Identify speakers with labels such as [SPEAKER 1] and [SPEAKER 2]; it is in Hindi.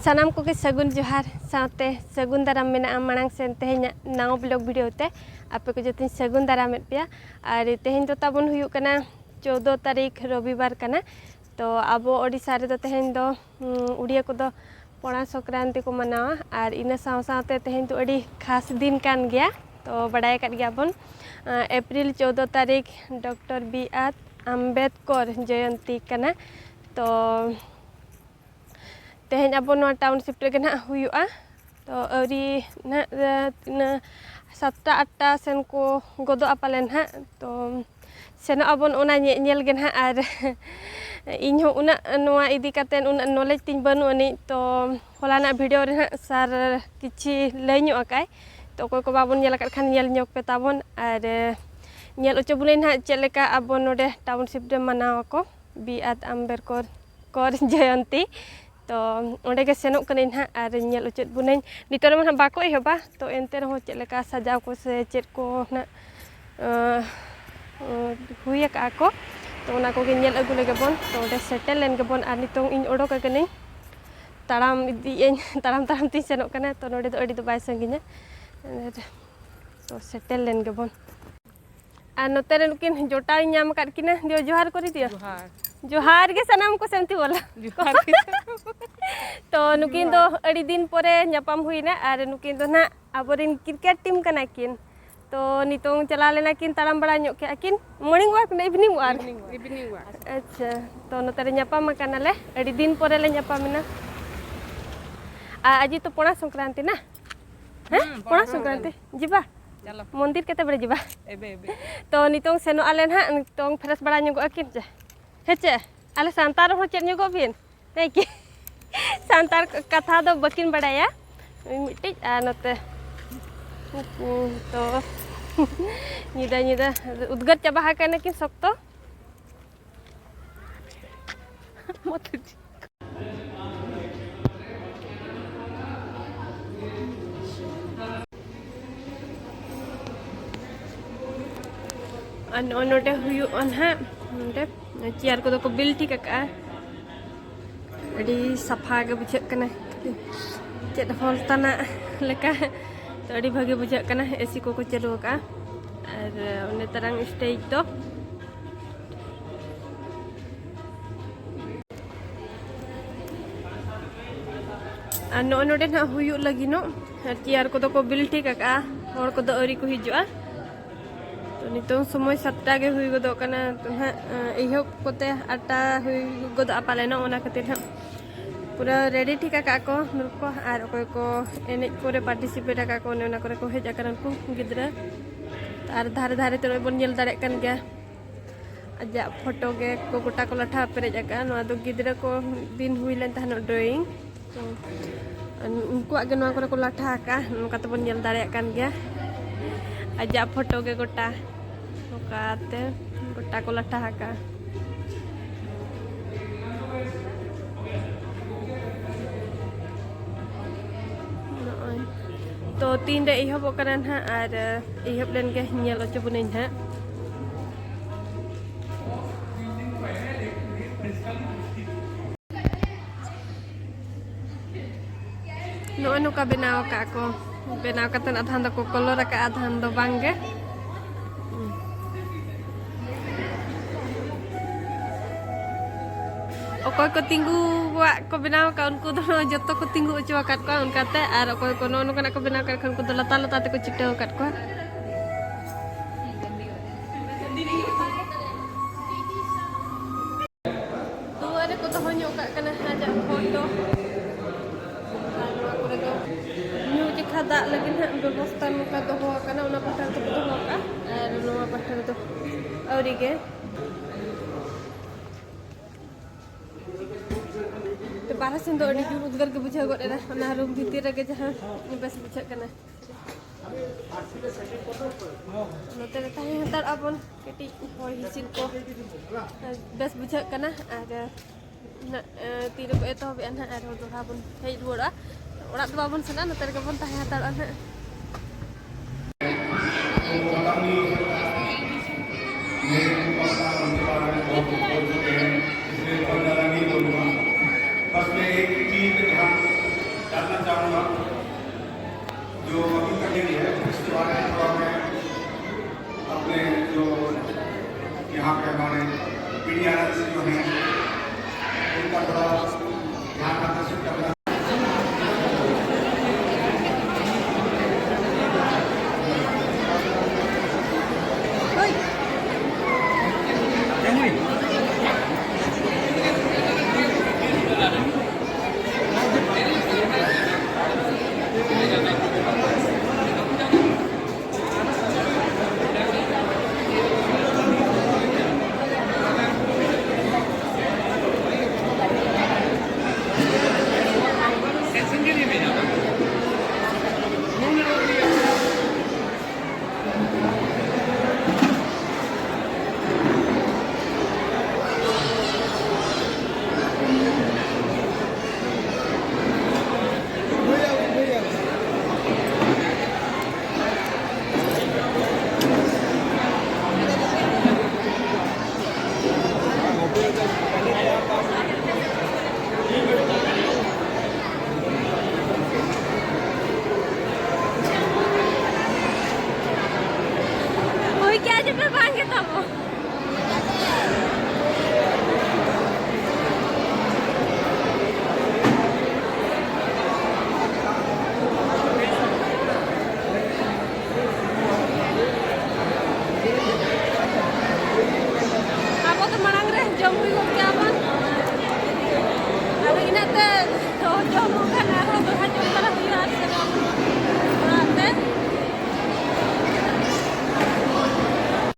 [SPEAKER 1] सानाम को सगुन जोहार साथे सगुन दाराम मेना मांग से तेहें नाव ब्लॉग वीडियो ते आपे को जो सगुन दाराम पे और तेहें तो ताबन हुयु कना 14 तारीख रविवार कना तो अब ओडिशा रे तो तेहें दो उड़िया को दो पणा संक्रांति को मनावा और इन साव सावते तेहें तो अड़ी खास दिन कान गया तो बड़ाय काट गया बन अप्रैल 14 तारीख डॉक्टर बी.आर. अम्बेडकर जयंती कना तो तेहें अब टाउनशिप रे ना हुयुआ तो अरी ना 7-8 सेन को गदो पालेन हाँ तो सेन अबन ओना नेल गे ना और इन हो उना नोआ इदी कातेन उना नॉलेज तिन बनु अनि तो हलाना वीडियो रे ना सार किछि लय ᱧᱚᱜ आकाय तो कोई को बाबन नेल आकाद खान नेल ᱧᱚᱜ पे ताबन और नेल ओचो बुलेन हा चेलेका अब नोडे टाउनशिप रे मनावा को बी.आर. अम्बेडकर जयंती तो ओंडे के सेनोक कने ना और नेल ओचो बुनेन नितर मा बाको एहबा तो एनते रहो चेलेका सजाव को से चेत को ना हुया का को तो ओना को के नेल अगु लेगे बन तो ओंडे सेटल लेन गे बन आ नितों इन ओडोक कने ताराम इदी ताराम ती सेनोक कने तो नोडे दो अडी दो बाय संगिना तो सेटल लेन गे बन आ नोते रे नुकिन जोटा नाम काट किना दियो जोहार करी दियो जोहार के सनाम को सेमती बोला जोहार तो नुकिन दो अड़ी दिन परे न्यापाम हुईना और नुकिन दो ना आबोरिन क्रिकेट टीम कना किन तो नितों चला लेना किन ताराम बड़ा ᱧᱚᱜ के किन मॉर्निंग वॉक ना इवनिंग वॉक अच्छा तो नोते रे न्यापाम कना ले अड़ी दिन परे ले न्यापामिना आज तो पणा संक्रांति ना हैं पणा संक्रांति जीबा मंदिर केते बड़े जीबा तो नितों सेनो आले ना नितों फ्रेश बड़ा ᱧᱚᱜ किन जे हेचे आले सांतार हो चेत ᱧᱚᱜ बिन नहीं कि सांतार कथा दो बकिन बड़ाया मिट्टी आ नते तो निदा उद्गत चाबा कने कि सख्तो मत नोटे हुयु अनहा नोटे चेयर को को बिल ठीक का अड़ी सफा के बुझे कना चेत हॉल तना लेका तो अड़ी भागे बुझे कना एसी को चलू का और उन्हें तरंग स्टेज तो नो नोटे ना हुयु लगी नो चेयर को बिल ठीक का और को अरी को हिजुआ तो नितों समय 7टा गे हुई गदो कना तो ना इहो कोते 8टा हुई गदो पालेनो ओना खातिर ना पूरा रेडी ठिका का को नुको और ओको को एने कोरे पार्टिसिपेट का को ओना करे को हेज करन को गिदरा और धारे धारे तो बन नेल दारे कन गया अजा फोटो गे को गोटा को लाठा पेरेज का नोआ दो गिदरा को दिन हुई लेन तहनो ड्राइंग तो उनको आगे नोआ करे को लाठा का नोका तो बन नेल दारे कन गया अजा फोटो गे गोटा नोकाते गोटा को लाठा का तो 3 रे इहब करन हा और इहब लेन के नेल ओचो बुनेन हा नो नुका बनाव का को बनाव कतन आधान दो को कलर का आधान दो बांगे ओकोय को तिंगु को बनाव का उनको दो जतो को तिंगु ओचो काट को उनकाते और ओकोय को नो नुका को बनाव का उनको दो लता लता ते को चिटाव काट को तो अरे को तो होन्यो का कना हाजा फोटो दाग लगी ना व्यवस्था नुका दो कना उना पठार तो दो का और नोआ पठार तो औरी के तो बारह सिन तो अड़ी उद्गर के बुझा गोडे ना रूम भीतर रे जहां बस बुझा कना नोते रे ताहे हतार अपन केटी होय हिसिन को बस बुझा कना और तीर को एतो बे ना और दोहा बन हेज रुड़ा ओड़ा तो बाबन सना नतर के बन ताहे हतार ना
[SPEAKER 2] बस में एक चीज ध्यान
[SPEAKER 1] jom hui gok kya man. Ada inate to jom kan arho to ha jom